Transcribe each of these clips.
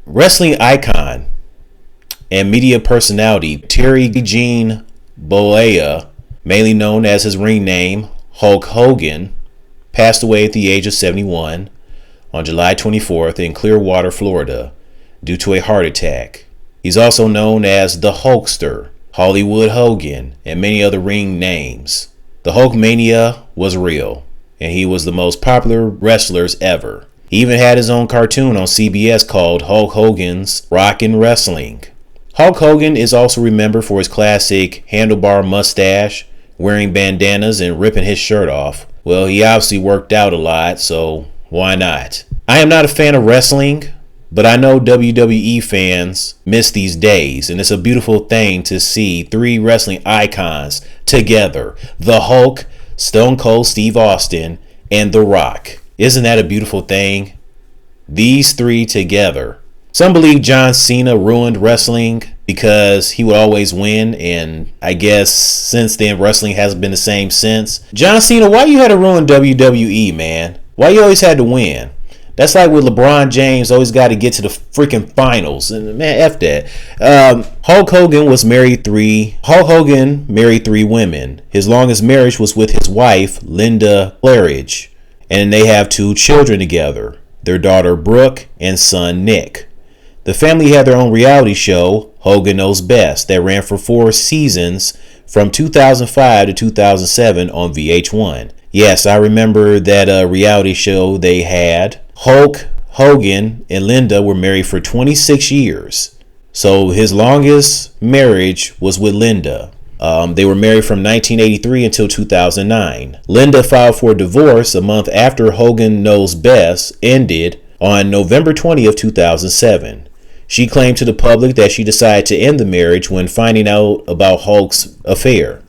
Wrestling icon and media personality Terry Gene Bollea, mainly known as his ring name Hulk Hogan, passed away at the age of 71 on July 24th in Clearwater, Florida, due to a heart attack. He's also known as the Hulkster, Hollywood Hogan, and many other ring names. The Hulkmania was real, and he was the most popular wrestlers ever. He even had his own cartoon on CBS called Hulk Hogan's Rockin' Wrestling. Hulk Hogan is also remembered for his classic handlebar mustache, wearing bandanas and ripping his shirt off. Well, he obviously worked out a lot, so why not? I am not a fan of wrestling, but I know WWE fans miss these days, and it's a beautiful thing to see three wrestling icons together. The Hulk, Stone Cold Steve Austin, and The Rock. Isn't that a beautiful thing? These three together. Some believe John Cena ruined wrestling because he would always win, and I guess since then wrestling hasn't been the same since. John Cena, why you had to ruin WWE, man? Why you always had to win? That's like with LeBron James, always got to get to the freaking finals. And man, F that. Hulk Hogan married three women. His longest marriage was with his wife, Linda Claridge. And they have two children together, their daughter Brooke and son Nick. The family had their own reality show, Hogan Knows Best, that ran for 4 seasons from 2005 to 2007 on VH1. Yes, I remember that reality show they had. Hulk Hogan and Linda were married for 26 years. So his longest marriage was with Linda. They were married from 1983 until 2009. Linda filed for divorce a month after Hogan Knows Best ended on November 20th, 2007. She claimed to the public that she decided to end the marriage when finding out about Hulk's affair.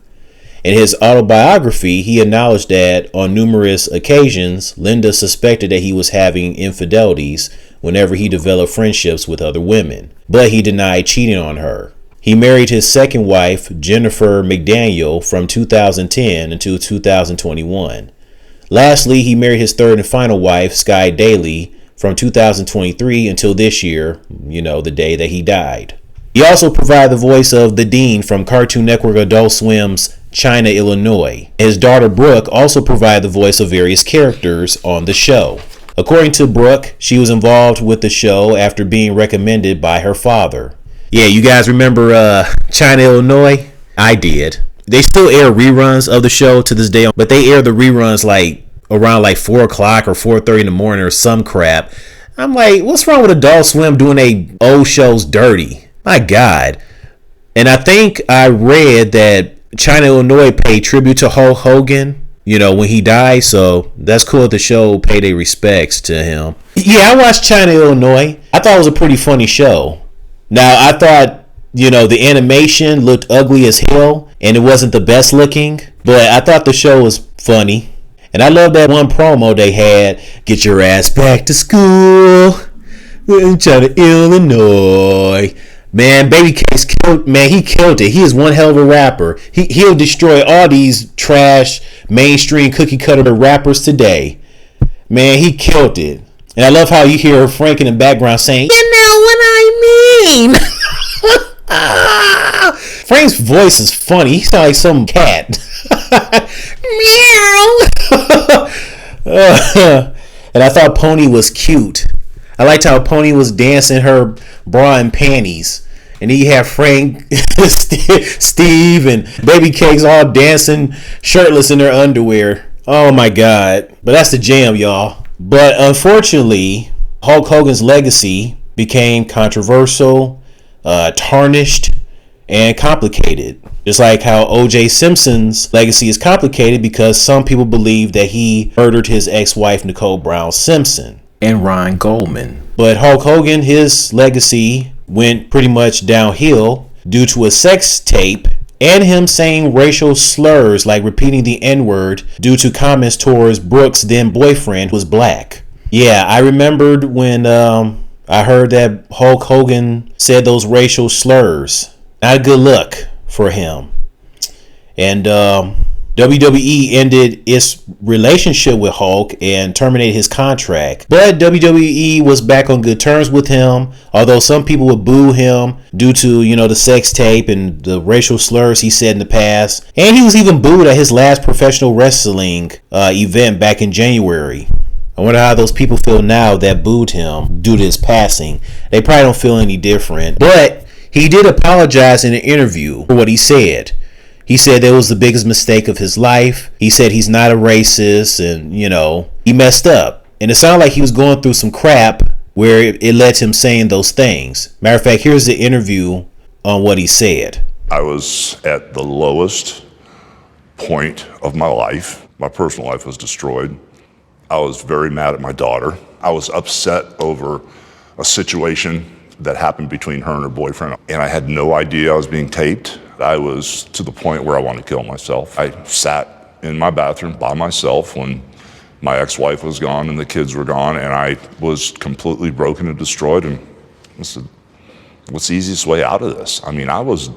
In his autobiography, he acknowledged that on numerous occasions, Linda suspected that he was having infidelities whenever he developed friendships with other women, but he denied cheating on her. He married his second wife, Jennifer McDaniel, from 2010 until 2021. Lastly, he married his third and final wife, Sky Daly, from 2023 until this year, the day that he died. He also provided the voice of the Dean from Cartoon Network Adult Swim's China, Illinois. His daughter Brooke also provided the voice of various characters on the show. According to Brooke, she was involved with the show after being recommended by her father. Yeah, you guys remember China, Illinois? I did. They still air reruns of the show to this day, but they air the reruns around 4 o'clock or 4:30 in the morning or some crap. I'm like, what's wrong with Adult Swim doing old shows dirty? My God. And I think I read that China, Illinois paid tribute to Hulk Hogan, when he died. So that's cool that the show paid their respects to him. Yeah, I watched China, Illinois. I thought it was a pretty funny show. Now, I thought, the animation looked ugly as hell and it wasn't the best looking, but I thought the show was funny. And I love that one promo they had, get your ass back to school in China, Illinois. Man, Babycase he killed it. He is one hell of a rapper. He'll destroy all these trash, mainstream cookie cutter rappers today. Man, he killed it. And I love how you hear Frank in the background saying, "You know what I mean." Frank's voice is funny. He sounds like some cat. Meow. And I thought Pony was cute. I liked how Pony was dancing her bra and panties. And then you have Frank, Steve, and Baby Cakes all dancing shirtless in their underwear. Oh my God. But that's the jam, y'all. But unfortunately, Hulk Hogan's legacy became controversial, tarnished, and complicated. Just like how O.J. Simpson's legacy is complicated because some people believe that he murdered his ex-wife Nicole Brown Simpson and Ron Goldman. But Hulk Hogan, his legacy went pretty much downhill due to a sex tape and him saying racial slurs like repeating the N-word due to comments towards Brooke's then boyfriend who was black. Yeah, I remembered when I heard that Hulk Hogan said those racial slurs. Not a good look for him. And WWE ended its relationship with Hulk and terminated his contract. But WWE was back on good terms with him, although some people would boo him due to, the sex tape and the racial slurs he said in the past. And he was even booed at his last professional wrestling event back in January. I wonder how those people feel now that booed him due to his passing. They probably don't feel any different. But he did apologize in an interview for what he said. He said that was the biggest mistake of his life. He said he's not a racist and, he messed up. And it sounded like he was going through some crap where it led to him saying those things. Matter of fact, here's the interview on what he said. I was at the lowest point of my life. My personal life was destroyed. I was very mad at my daughter. I was upset over a situation that happened between her and her boyfriend. And I had no idea I was being taped. I was to the point where I wanted to kill myself. I sat in my bathroom by myself when my ex-wife was gone and the kids were gone, and I was completely broken and destroyed. And I said, what's the easiest way out of this? I mean, I was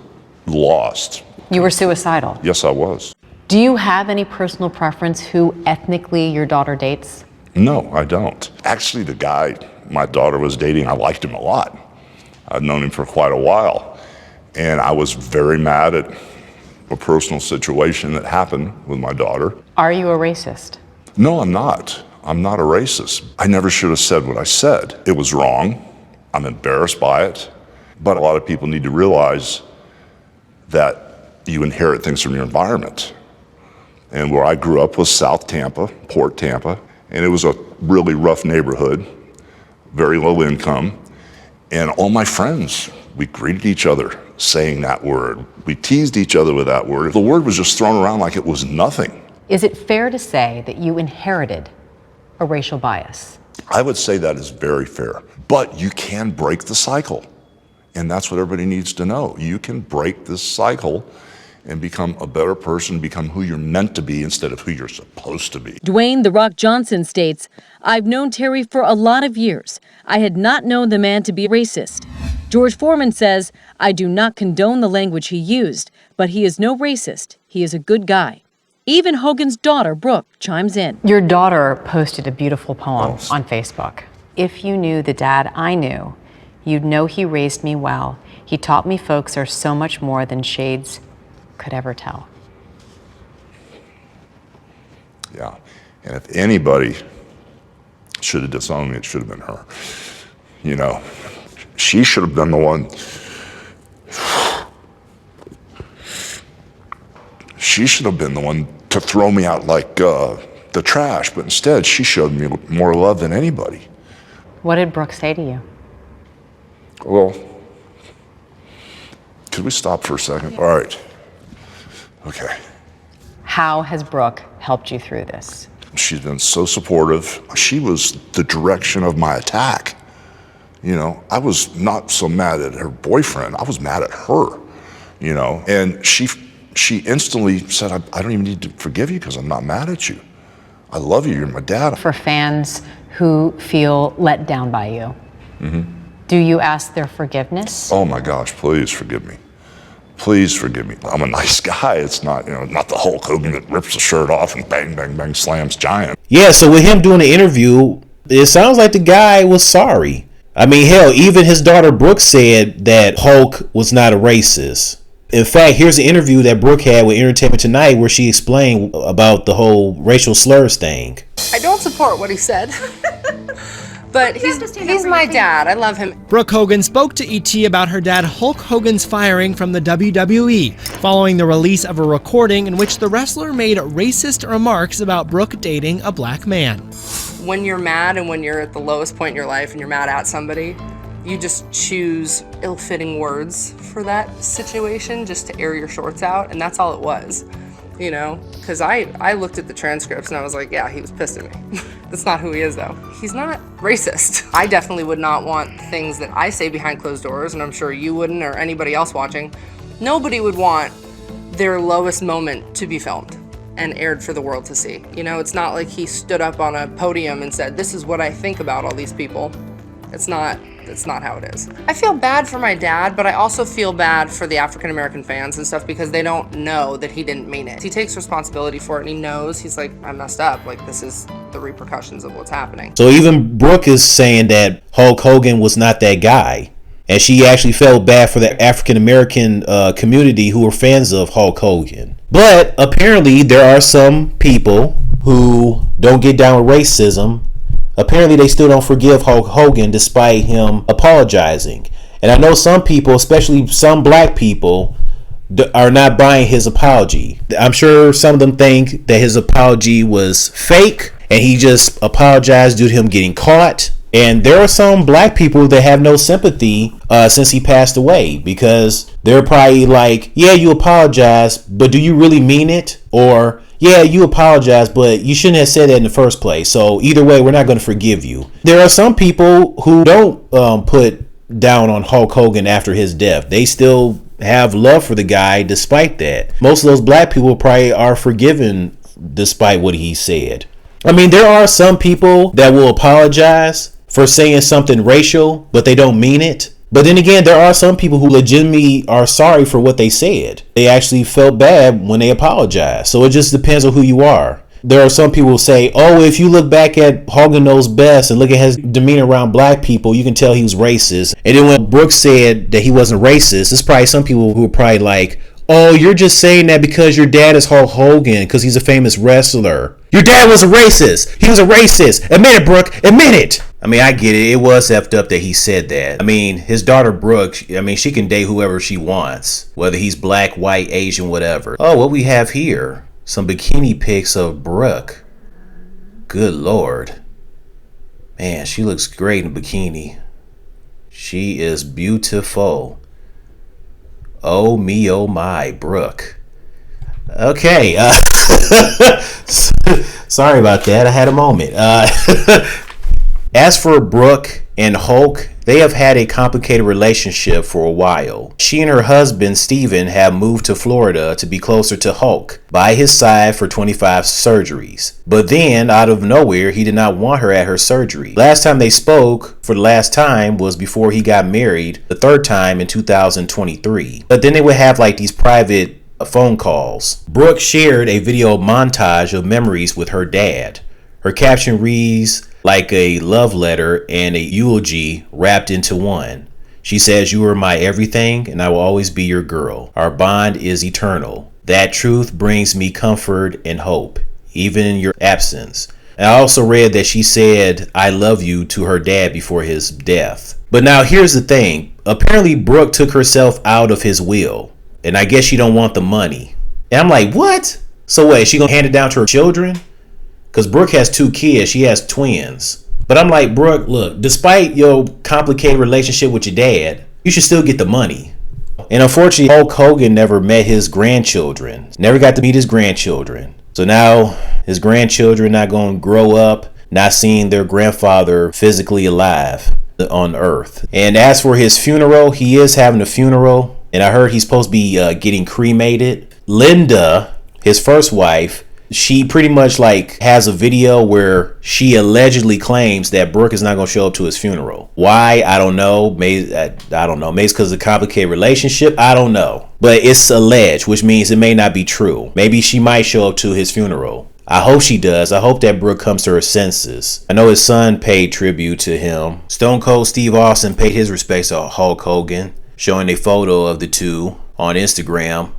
lost. You were suicidal? Yes, I was. Do you have any personal preference who ethnically your daughter dates? No, I don't. Actually, the guy my daughter was dating, I liked him a lot. I'd known him for quite a while. And I was very mad at a personal situation that happened with my daughter. Are you a racist? No, I'm not. I'm not a racist. I never should have said what I said. It was wrong. I'm embarrassed by it. But a lot of people need to realize that you inherit things from your environment. And where I grew up was South Tampa, Port Tampa, and it was a really rough neighborhood, very low income. And all my friends, we greeted each other saying that word. We teased each other with that word. The word was just thrown around like it was nothing. Is it fair to say that you inherited a racial bias? I would say that is very fair. But you can break the cycle. And that's what everybody needs to know. You can break this cycle and become a better person, become who you're meant to be instead of who you're supposed to be. Dwayne "The Rock" Johnson states, "I've known Terry for a lot of years. I had not known the man to be racist." George Foreman says, "I do not condone the language he used, but he is no racist. He is a good guy." Even Hogan's daughter, Brooke, chimes in. Your daughter posted a beautiful poem on Facebook. If you knew the dad I knew, you'd know he raised me well. He taught me folks are so much more than shades could ever tell. Yeah, and if anybody should have disowned me, it should have been her. She should have been the one. She should have been the one to throw me out like the trash, but instead she showed me more love than anybody. What did Brooke say to you? Well, could we stop for a second? Yeah. All right. Okay. How has Brooke helped you through this? She's been so supportive. She was the direction of my attack. I was not so mad at her boyfriend. I was mad at her, and she instantly said, I don't even need to forgive you because I'm not mad at you. I love you. You're my dad. For fans who feel let down by you, do you ask their forgiveness? Oh my gosh, please forgive me. Please forgive me. I'm a nice guy. It's not, not the Hulk Hogan that rips the shirt off and bang, bang, bang, slams giant. Yeah, so with him doing the interview, it sounds like the guy was sorry. I mean, hell, even his daughter Brooke said that Hulk was not a racist. In fact, here's the interview that Brooke had with Entertainment Tonight where she explained about the whole racial slurs thing. I don't support what he said. But he's my dad. I love him. Brooke Hogan spoke to ET about her dad Hulk Hogan's firing from the WWE following the release of a recording in which the wrestler made racist remarks about Brooke dating a black man. When you're mad and when you're at the lowest point in your life and you're mad at somebody, you just choose ill-fitting words for that situation just to air your shorts out, and that's all it was. Because I looked at the transcripts and I was like, yeah, he was pissed at me. That's not who he is, though. He's not racist. I definitely would not want things that I say behind closed doors, and I'm sure you wouldn't or anybody else watching. Nobody would want their lowest moment to be filmed and aired for the world to see. It's not like he stood up on a podium and said, this is what I think about all these people. It's not It's not how it is. I feel bad for my dad, but I also feel bad for the African American fans and stuff because they don't know that he didn't mean it. He takes responsibility for it and he knows, he's like, I messed up. Like, this is the repercussions of what's happening. So even Brooke is saying that Hulk Hogan was not that guy. And she actually felt bad for the African American community who were fans of Hulk Hogan. But apparently there are some people who don't get down with racism. Apparently they still don't forgive Hulk Hogan despite him apologizing. And I know some people, especially some black people, are not buying his apology. I'm sure some of them think that his apology was fake and he just apologized due to him getting caught. And there are some black people that have no sympathy since he passed away, because they're probably like, yeah, you apologize, but do you really mean it? Or, yeah, you apologize, but you shouldn't have said that in the first place. So either way, we're not going to forgive you. There are some people who don't put down on Hulk Hogan after his death. They still have love for the guy despite that. Most of those black people probably are forgiven despite what he said. I mean, there are some people that will apologize for saying something racial, but they don't mean it. But then again, there are some people who legitimately are sorry for what they said. They actually felt bad when they apologized. So it just depends on who you are. There are some people who say, oh, if you look back at Hogan Knows Best and look at his demeanor around black people, you can tell he was racist. And then when Brooke said that he wasn't racist, there's probably some people who are probably like, oh, you're just saying that because your dad is Hulk Hogan, because he's a famous wrestler. Your dad was a racist. He was a racist. Admit it, Brooke. Admit it. I mean, I get it. It was effed up that he said that. I mean, his daughter Brooke, I mean, she can date whoever she wants, whether he's black, white, Asian, whatever. Oh, what we have here? Some bikini pics of Brooke. Good Lord. Man, she looks great in a bikini. She is beautiful. Oh me, oh my, Brooke. Okay. Sorry about that. I had a moment. As for Brooke and Hulk, they have had a complicated relationship for a while. She and her husband, Steven, have moved to Florida to be closer to Hulk, by his side for 25 surgeries. But then, out of nowhere, he did not want her at her surgery. Last time they spoke, for the last time, was before he got married, the third time in 2023. But then they would have like these private phone calls. Brooke shared a video montage of memories with her dad. Her caption reads like a love letter and a eulogy wrapped into one. She says, "You are my everything and I will always be your girl. Our bond is eternal. That truth brings me comfort and hope, even in your absence." And I also read that she said, "I love you" to her dad before his death. But now here's the thing. Apparently Brooke took herself out of his will. And I guess she don't want the money. And I'm like, what? So what, is she gonna hand it down to her children? Because Brooke has 2 kids. She has twins. But I'm like, Brooke, look, despite your complicated relationship with your dad, you should still get the money. And unfortunately, Hulk Hogan never met his grandchildren. Never got to meet his grandchildren. So now his grandchildren not going to grow up not seeing their grandfather physically alive on Earth. And as for his funeral, he is having a funeral. And I heard he's supposed to be getting cremated. Linda, his first wife, she pretty much like has a video where she allegedly claims that Brooke is not going to show up to his funeral. Why? I don't know. Maybe I don't know. Maybe it's because of a complicated relationship. I don't know. But it's alleged, which means it may not be true. Maybe she might show up to his funeral. I hope she does. I hope that Brooke comes to her senses. I know his son paid tribute to him. Stone Cold Steve Austin paid his respects to Hulk Hogan, showing a photo of the two on Instagram.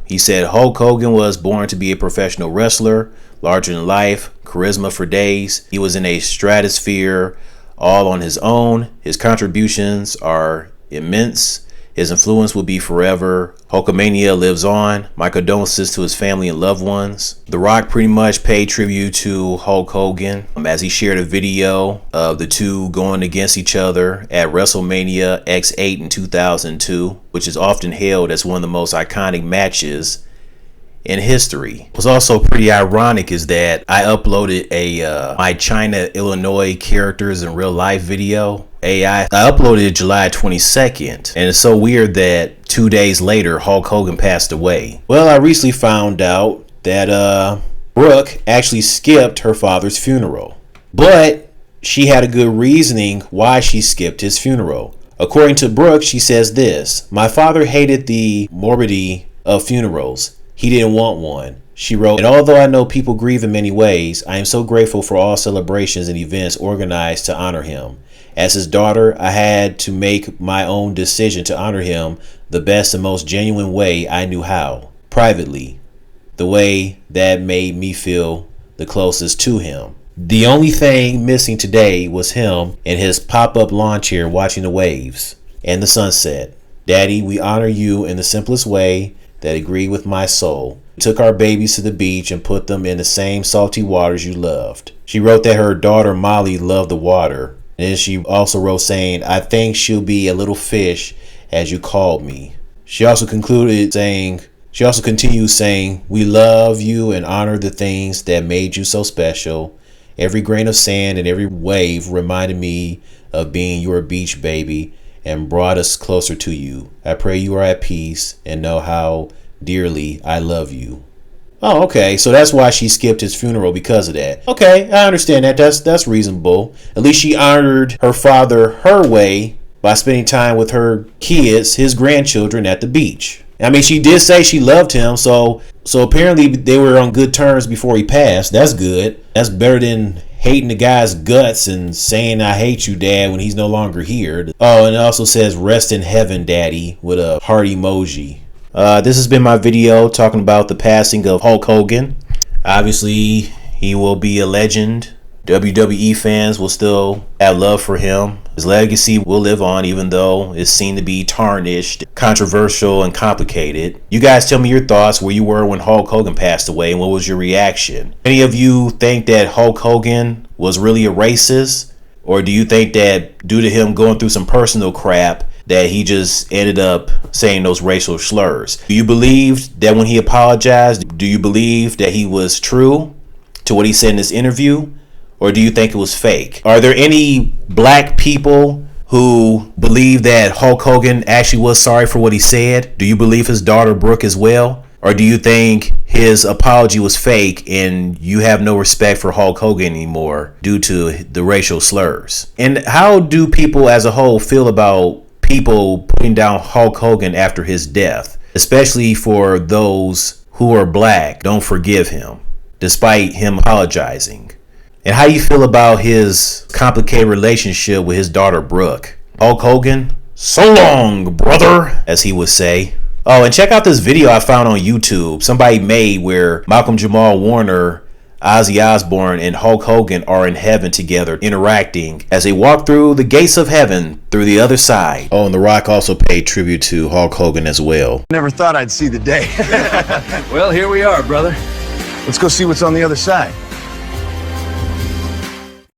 He said Hulk Hogan was born to be a professional wrestler, larger than life, charisma for days. He was in a stratosphere all on his own. His contributions are immense. His influence will be forever. Hulkamania lives on. My condolences to his family and loved ones. The Rock pretty much paid tribute to Hulk Hogan as he shared a video of the two going against each other at WrestleMania X8 in 2002, which is often hailed as one of the most iconic matches in history. What's also pretty ironic is that I uploaded a my China, Illinois characters in real life video. I uploaded it July 22nd, and it's so weird that 2 days later Hulk Hogan passed away. Well, I recently found out that Brooke actually skipped her father's funeral, but she had a good reasoning why she skipped his funeral. According to Brooke, she says this: "My father hated the morbidity of funerals. He didn't want one." She wrote, "And although I know people grieve in many ways, I am so grateful for all celebrations and events organized to honor him. As his daughter, I had to make my own decision to honor him the best and most genuine way I knew how, privately, the way that made me feel the closest to him. The only thing missing today was him in his pop-up lawn chair watching the waves and the sunset. Daddy, we honor you in the simplest way that agreed with my soul. We took our babies to the beach and put them in the same salty waters you loved." She wrote that her daughter Molly loved the water. And then she also wrote saying, "I think she'll be a little fish as you called me." She also continued saying, "We love you and honor the things that made you so special. Every grain of sand and every wave reminded me of being your beach baby and brought us closer to you. I pray you are at peace and know how dearly I love you." Oh, okay. So that's why she skipped his funeral, because of that. Okay, I understand that. That's reasonable. At least she honored her father her way by spending time with her kids, his grandchildren, at the beach. I mean, she did say she loved him, so apparently they were on good terms before he passed. That's good. That's better than hating the guy's guts and saying "I hate you, Dad," when he's no longer here. Oh, and it also says "Rest in heaven, Daddy," with a heart emoji. This has been my video talking about the passing of Hulk Hogan. Obviously, he will be a legend. WWE fans will still have love for him. His legacy will live on, even though it's seen to be tarnished, controversial, and complicated. You guys tell me your thoughts, where you were when Hulk Hogan passed away, and what was your reaction? Any of you think that Hulk Hogan was really a racist? Or do you think that due to him going through some personal crap, that he just ended up saying those racial slurs? Do you believe that when he apologized, do you believe that he was true to what he said in this interview? Or do you think it was fake? Are there any black people who believe that Hulk Hogan actually was sorry for what he said? Do you believe his daughter Brooke as well? Or do you think his apology was fake and you have no respect for Hulk Hogan anymore due to the racial slurs? And how do people as a whole feel about people putting down Hulk Hogan after his death, especially for those who are black, don't forgive him despite him apologizing? And how you feel about his complicated relationship with his daughter Brooke? Hulk Hogan, so long, brother, as he would say. Oh, and check out this video I found on YouTube somebody made where Malcolm Jamal Warner, Ozzy Osbourne, and Hulk Hogan are in heaven together, interacting as they walk through the gates of heaven through the other side. Oh, and The Rock also paid tribute to Hulk Hogan as well. Never thought I'd see the day. Well, here we are, brother. Let's go see what's on the other side.